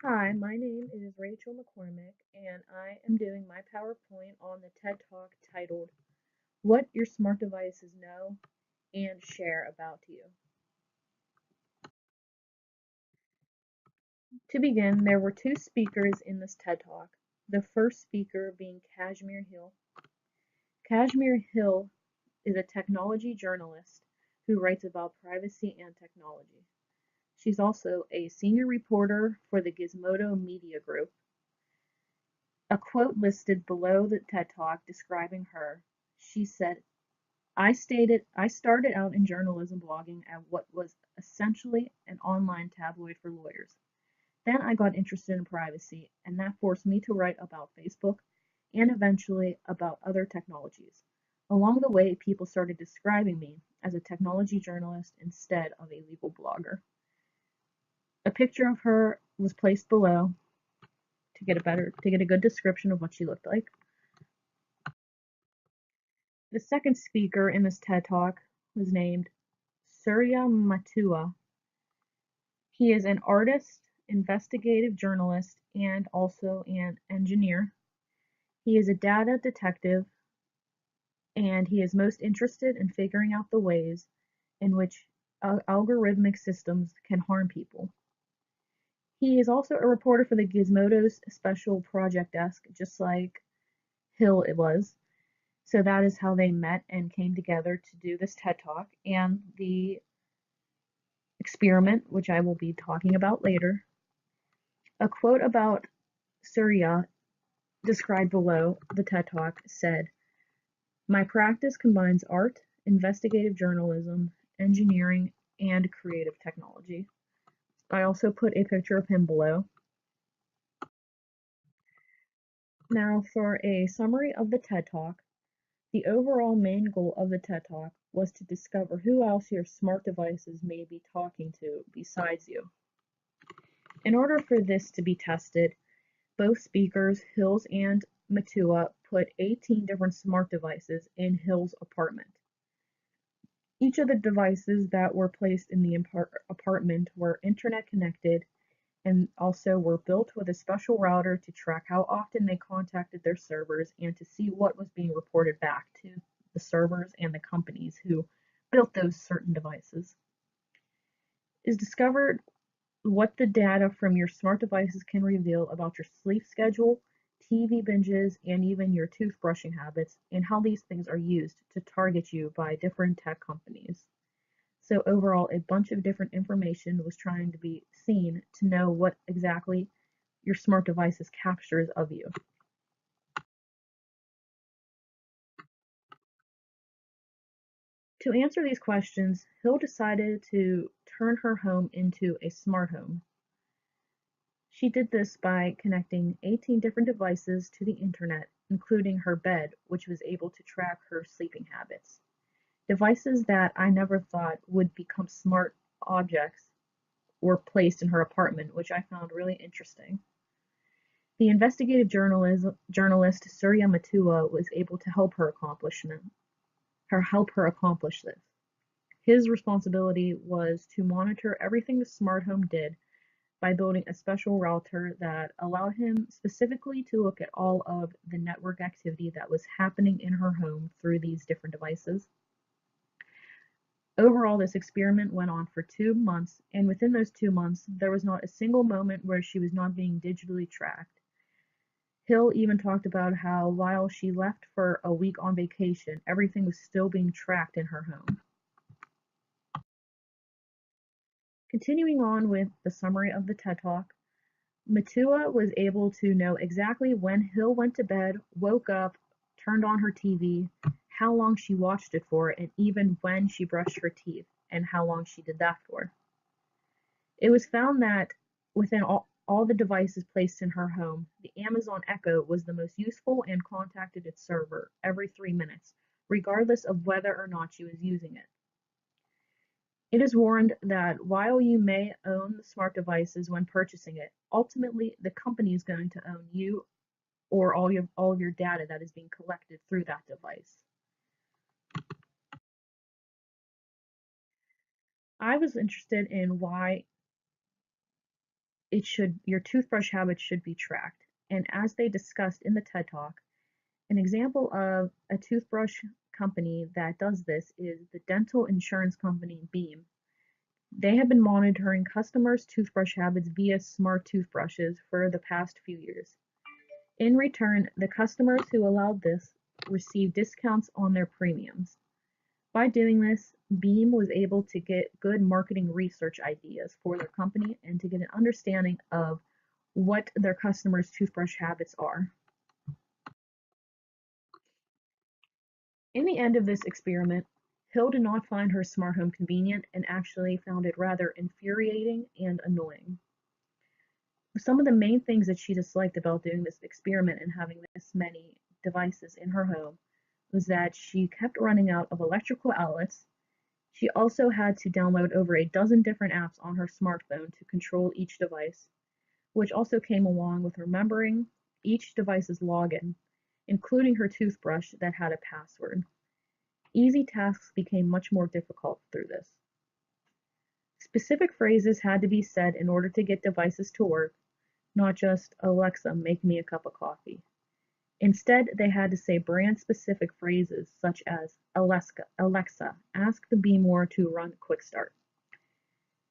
Hi, my name is Rachel McCormick, and I am doing my PowerPoint on the TED Talk titled What Your Smart Devices Know and Share About You. To begin, there were two speakers in this TED Talk, the first speaker being Kashmir Hill. Kashmir Hill is a technology journalist who writes about privacy and technology. She's also a senior reporter for the Gizmodo Media Group. A quote listed below the TED Talk describing her. She said, I started out in journalism blogging at what was essentially an online tabloid for lawyers. Then I got interested in privacy, and that forced me to write about Facebook and eventually about other technologies. Along the way, people started describing me as a technology journalist instead of a legal blogger. A picture of her was placed below to get a good description of what she looked like. The second speaker in this TED Talk was named Surya Matua. He is an artist, investigative journalist, and also an engineer. He is a data detective, and he is most interested in figuring out the ways in which algorithmic systems can harm people. He is also a reporter for the Gizmodo's special project desk, just like Hill it was. So that is how they met and came together to do this TED Talk. And the experiment, which I will be talking about later. A quote about Surya described below the TED Talk said, "My practice combines art, investigative journalism, engineering, and creative technology." I also put a picture of him below. Now for a summary of the TED Talk. The overall main goal of the TED Talk was to discover who else your smart devices may be talking to besides you. In order for this to be tested, both speakers, Hills and Matua, put 18 different smart devices in Hill's apartment. Each of the devices that were placed in the apartment were internet connected and also were built with a special router to track how often they contacted their servers and to see what was being reported back to the servers and the companies who built those certain devices. Is discovered what the data from your smart devices can reveal about your sleep schedule, TV binges, and even your toothbrushing habits, and how these things are used to target you by different tech companies. So overall, a bunch of different information was trying to be seen to know what exactly your smart devices captures of you. To answer these questions, Hill decided to turn her home into a smart home. She did this by connecting 18 different devices to the internet, including her bed, which was able to track her sleeping habits. Devices that I never thought would become smart objects were placed in her apartment, which I found really interesting. The investigative journalist Surya Matua was able to help her accomplish this. His responsibility was to monitor everything the smart home did by building a special router that allowed him specifically to look at all of the network activity that was happening in her home through these different devices. Overall, this experiment went on for 2 months, and within those 2 months, there was not a single moment where she was not being digitally tracked. Hill even talked about how while she left for a week on vacation, everything was still being tracked in her home. Continuing on with the summary of the TED Talk, Matua was able to know exactly when Hill went to bed, woke up, turned on her TV, how long she watched it for, and even when she brushed her teeth, and how long she did that for. It was found that within all the devices placed in her home, the Amazon Echo was the most useful and contacted its server every 3 minutes, regardless of whether or not she was using it. It is warned that while you may own the smart devices when purchasing it, ultimately the company is going to own you or all of your data that is being collected through that device. I was interested in why your toothbrush habits should be tracked. And as they discussed in the TED Talk, an example of a toothbrush company that does this is the dental insurance company Beam. They have been monitoring customers' toothbrush habits via smart toothbrushes for the past few years. In return, the customers who allowed this received discounts on their premiums. By doing this, Beam was able to get good marketing research ideas for their company and to get an understanding of what their customers' toothbrush habits are. In the end of this experiment, Hill did not find her smart home convenient and actually found it rather infuriating and annoying. Some of the main things that she disliked about doing this experiment and having this many devices in her home was that she kept running out of electrical outlets. She also had to download over a dozen different apps on her smartphone to control each device, which also came along with remembering each device's login, including her toothbrush that had a password. Easy tasks became much more difficult through this. Specific phrases had to be said in order to get devices to work, not just "Alexa, make me a cup of coffee." Instead, they had to say brand-specific phrases such as Alexa, ask the Beamore to run Quick Start.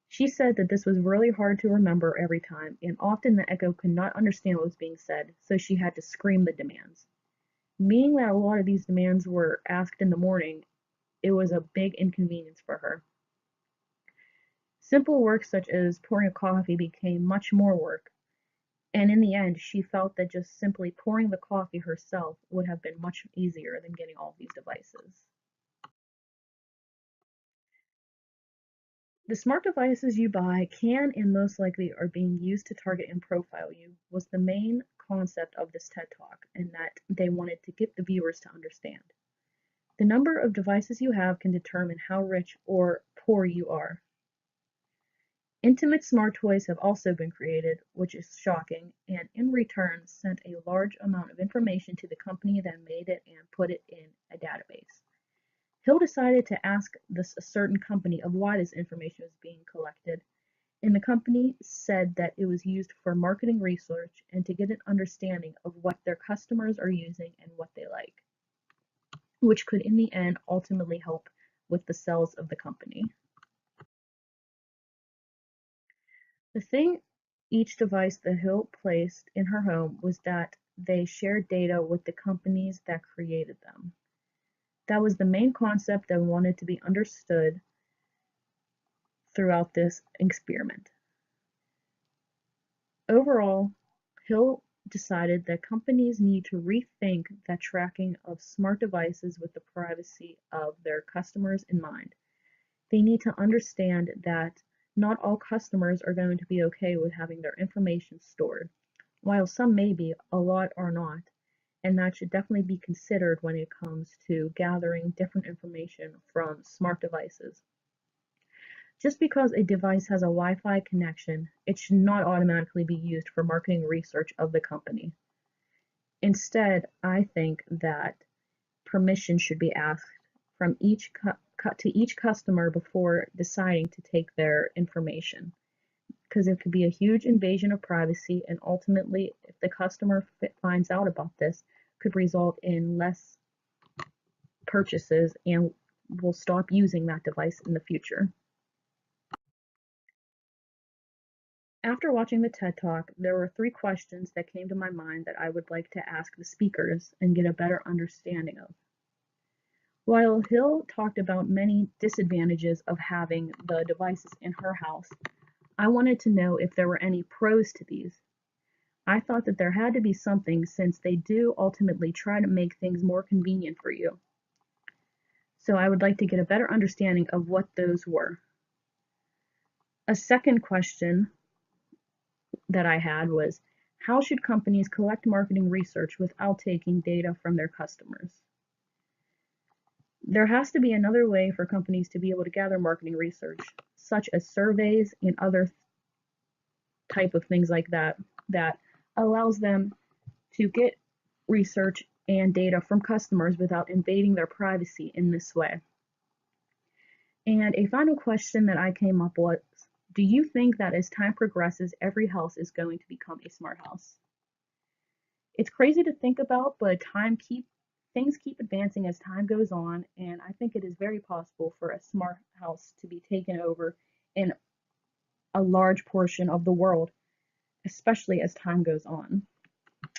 She said that this was really hard to remember every time, and often the Echo could not understand what was being said, so she had to scream the demands. Being that a lot of these demands were asked in the morning, it was a big inconvenience for her. Simple work such as pouring a coffee became much more work, and in the end she felt that just simply pouring the coffee herself would have been much easier than getting all these devices. The smart devices you buy can and most likely are being used to target and profile you was the main concept of this TED Talk, and that they wanted to get the viewers to understand. The number of devices you have can determine how rich or poor you are. Intimate smart toys have also been created, which is shocking, and in return sent a large amount of information to the company that made it and put it in a database. Hill decided to ask a certain company of why this information was being collected, and the company said that it was used for marketing research and to get an understanding of what their customers are using and what they like, which could in the end ultimately help with the sales of the company. The thing each device that Hill placed in her home was that they shared data with the companies that created them. That was the main concept that wanted to be understood throughout this experiment. Overall, Hill decided that companies need to rethink that tracking of smart devices with the privacy of their customers in mind. They need to understand that not all customers are going to be okay with having their information stored. While some may be, a lot are not, and that should definitely be considered when it comes to gathering different information from smart devices. Just because a device has a Wi-Fi connection, it should not automatically be used for marketing research of the company. Instead, I think that permission should be asked from to each customer before deciding to take their information, because it could be a huge invasion of privacy, and ultimately, if the customer finds out about this, could result in less purchases and will stop using that device in the future. After watching the TED Talk, there were 3 questions that came to my mind that I would like to ask the speakers and get a better understanding of. While Hill talked about many disadvantages of having the devices in her house, I wanted to know if there were any pros to these. I thought that there had to be something, since they do ultimately try to make things more convenient for you. So I would like to get a better understanding of what those were. A second question that I had was, how should companies collect marketing research without taking data from their customers? There has to be another way for companies to be able to gather marketing research, such as surveys and other type of things like that, that allows them to get research and data from customers without invading their privacy in this way. And a final question that I came up with Do you think that as time progresses, every house is going to become a smart house? It's crazy to think about, but things keep advancing as time goes on, and I think it is very possible for a smart house to be taken over in a large portion of the world, especially as time goes on.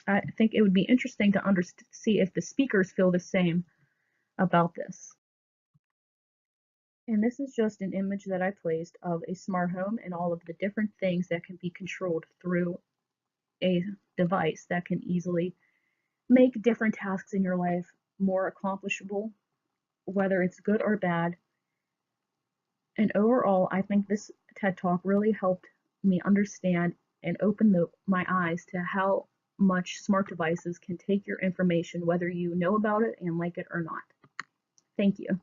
I think it would be interesting to see if the speakers feel the same about this. And this is just an image that I placed of a smart home and all of the different things that can be controlled through a device that can easily make different tasks in your life more accomplishable, whether it's good or bad. And overall, I think this TED Talk really helped me understand and open my eyes to how much smart devices can take your information, whether you know about it and like it or not. Thank you.